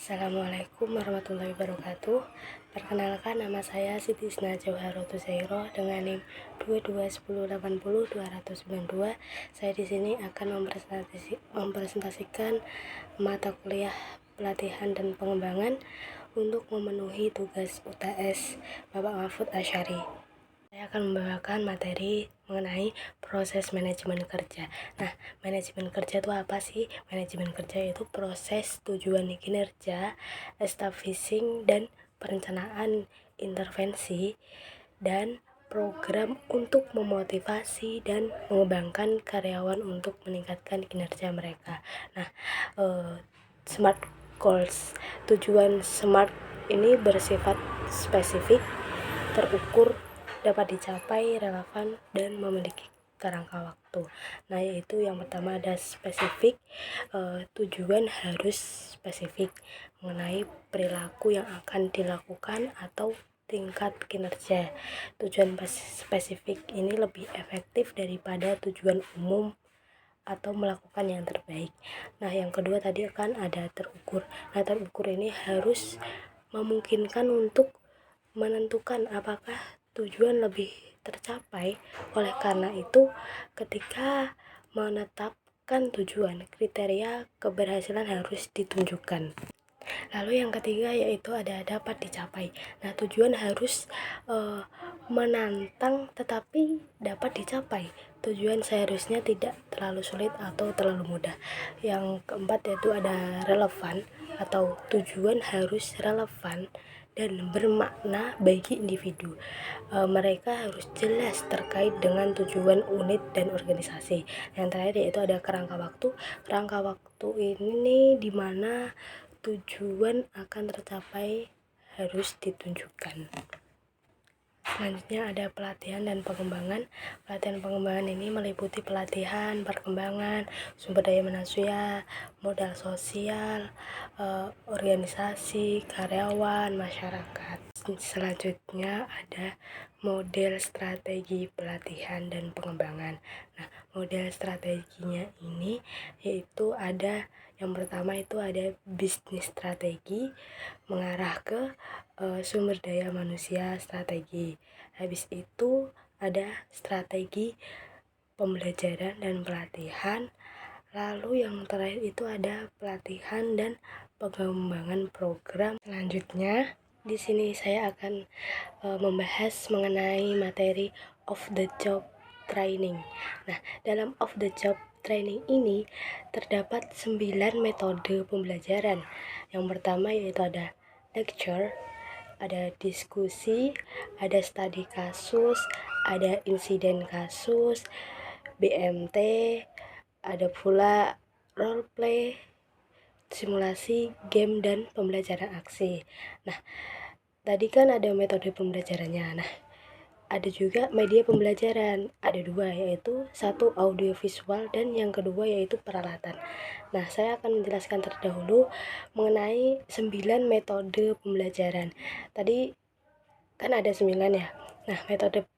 Assalamualaikum warahmatullahi wabarakatuh. Perkenalkan, nama saya Siti Isna Jauharotu Zairo dengan NIM 221080-292. Saya di sini akan mempresentasikan mata kuliah pelatihan dan pengembangan untuk memenuhi tugas UTS Bapak Mahfud Asyari. Saya akan membawakan materi mengenai proses manajemen kerja. Nah, manajemen kerja itu apa sih? Manajemen kerja itu proses tujuan kinerja, establishing dan perencanaan intervensi dan program untuk memotivasi dan mengembangkan karyawan untuk meningkatkan kinerja mereka. Nah, SMART goals, tujuan SMART ini bersifat spesifik, terukur, dapat dicapai, relevan, dan memiliki kerangka waktu. Nah, yaitu yang pertama ada spesifik. Tujuan harus spesifik mengenai perilaku yang akan dilakukan atau tingkat kinerja. Tujuan spesifik ini lebih efektif daripada tujuan umum atau melakukan yang terbaik. Nah, yang kedua tadi akan ada terukur. Nah, terukur ini harus memungkinkan untuk menentukan apakah tujuan lebih tercapai. Oleh karena itu, ketika menetapkan tujuan, kriteria keberhasilan harus ditunjukkan. Lalu yang ketiga yaitu ada dapat dicapai. Nah, tujuan harus menantang tetapi dapat dicapai. Tujuan seharusnya tidak terlalu sulit atau terlalu mudah. Yang keempat yaitu ada relevan, atau tujuan harus relevan dan bermakna bagi individu. Mereka harus jelas terkait dengan tujuan unit dan organisasi. Yang terakhir yaitu ada kerangka waktu. Kerangka waktu ini di mana tujuan akan tercapai harus ditunjukkan. Selanjutnya ada pelatihan dan pengembangan. Pelatihan pengembangan ini meliputi pelatihan, perkembangan, sumber daya manusia, modal sosial, organisasi, karyawan, masyarakat. Selanjutnya ada model strategi pelatihan dan pengembangan. Nah, model strateginya ini yaitu ada yang pertama itu ada bisnis strategi mengarah ke sumber daya manusia strategi. Habis itu ada strategi pembelajaran dan pelatihan. Lalu yang terakhir itu ada pelatihan dan pengembangan program. Selanjutnya di sini saya akan membahas mengenai materi of the job training. Nah, dalam of the job training ini terdapat 9 metode pembelajaran. Yang pertama yaitu ada lecture, ada diskusi, ada studi kasus, ada insiden kasus, BMT, ada pula role play, simulasi, game, dan pembelajaran aksi. Nah, tadi kan ada metode pembelajarannya. Nah, ada juga media pembelajaran. Ada dua, yaitu satu audiovisual dan yang kedua yaitu peralatan. Nah, saya akan menjelaskan terdahulu mengenai 9 metode pembelajaran. Tadi kan ada 9 ya. Nah, metode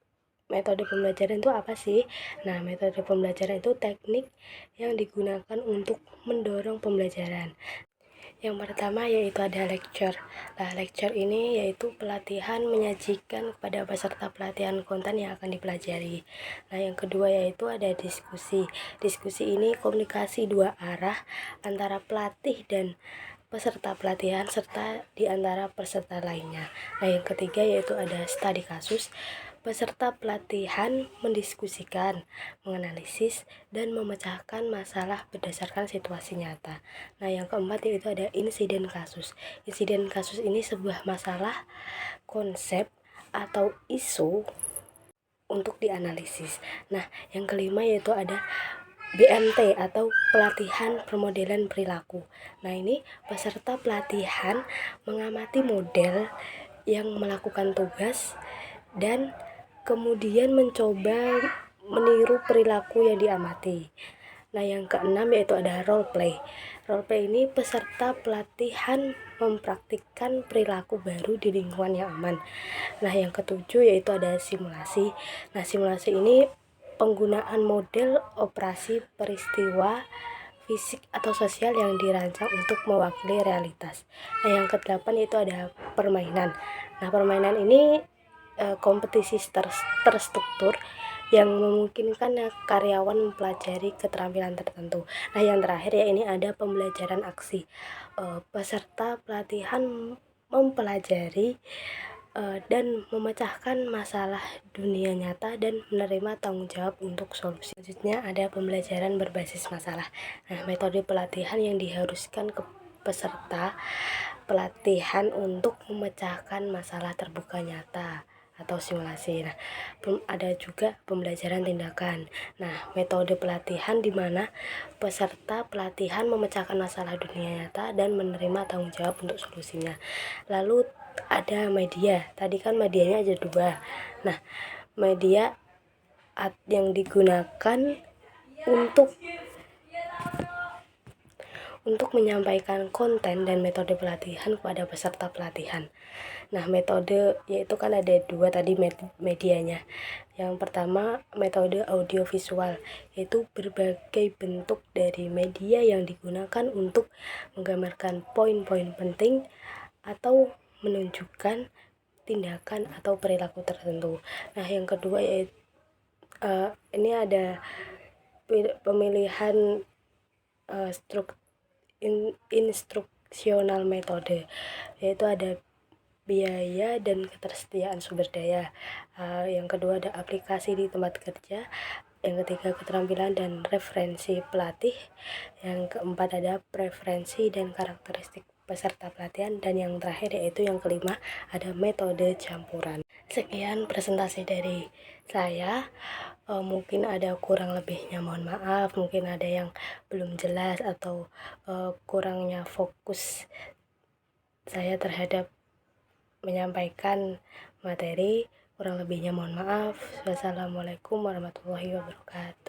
pembelajaran itu apa sih? Nah, metode pembelajaran itu teknik yang digunakan untuk mendorong pembelajaran. Yang pertama yaitu ada lecture. Nah, lecture ini yaitu pelatihan menyajikan kepada peserta pelatihan konten yang akan dipelajari. Nah, yang kedua yaitu ada diskusi. Diskusi ini komunikasi dua arah antara pelatih dan peserta pelatihan serta di antara peserta lainnya. Nah, yang ketiga yaitu ada studi kasus. Peserta pelatihan mendiskusikan, menganalisis, dan memecahkan masalah berdasarkan situasi nyata. Nah, yang keempat yaitu ada insiden kasus. Insiden kasus ini sebuah masalah, konsep, atau isu untuk dianalisis. Nah, yang kelima yaitu ada BMT atau pelatihan permodelan perilaku. Nah, ini peserta pelatihan mengamati model yang melakukan tugas dan kemudian mencoba meniru perilaku yang diamati. Nah, yang keenam yaitu ada role play. Role play ini peserta pelatihan mempraktikkan perilaku baru di lingkungan yang aman. Nah, yang ketujuh yaitu ada simulasi. Nah, simulasi ini penggunaan model operasi peristiwa fisik atau sosial yang dirancang untuk mewakili realitas. Nah, yang kedelapan itu ada permainan. Nah, permainan ini kompetisi terstruktur yang memungkinkan karyawan mempelajari keterampilan tertentu. Nah, yang terakhir ya ini ada pembelajaran aksi. Peserta pelatihan mempelajari dan memecahkan masalah dunia nyata dan menerima tanggung jawab untuk solusi. Selanjutnya ada pembelajaran berbasis masalah. Nah, metode pelatihan yang diharuskan ke peserta pelatihan untuk memecahkan masalah terbuka nyata atau simulasi. Nah, ada juga pembelajaran tindakan. Nah, metode pelatihan di mana peserta pelatihan memecahkan masalah dunia nyata dan menerima tanggung jawab untuk solusinya. Lalu ada media. Tadi kan medianya ada dua. Nah, media yang digunakan untuk menyampaikan konten dan metode pelatihan kepada peserta pelatihan. Nah, metode yaitu kan ada dua tadi medianya. Yang pertama metode audiovisual, yaitu berbagai bentuk dari media yang digunakan untuk menggambarkan poin-poin penting atau menunjukkan tindakan atau perilaku tertentu. Nah, yang kedua yaitu ini ada pemilihan instruksional metode, yaitu ada biaya dan ketersediaan sumber daya. Yang kedua ada aplikasi di tempat kerja. Yang ketiga keterampilan dan referensi pelatih. Yang keempat ada preferensi dan karakteristik peserta pelatihan. Dan yang terakhir yaitu yang kelima ada metode campuran. Sekian presentasi dari saya. Mungkin ada kurang lebihnya mohon maaf, mungkin ada yang belum jelas atau kurangnya fokus saya terhadap menyampaikan materi. Kurang lebihnya mohon maaf. Wassalamualaikum warahmatullahi wabarakatuh.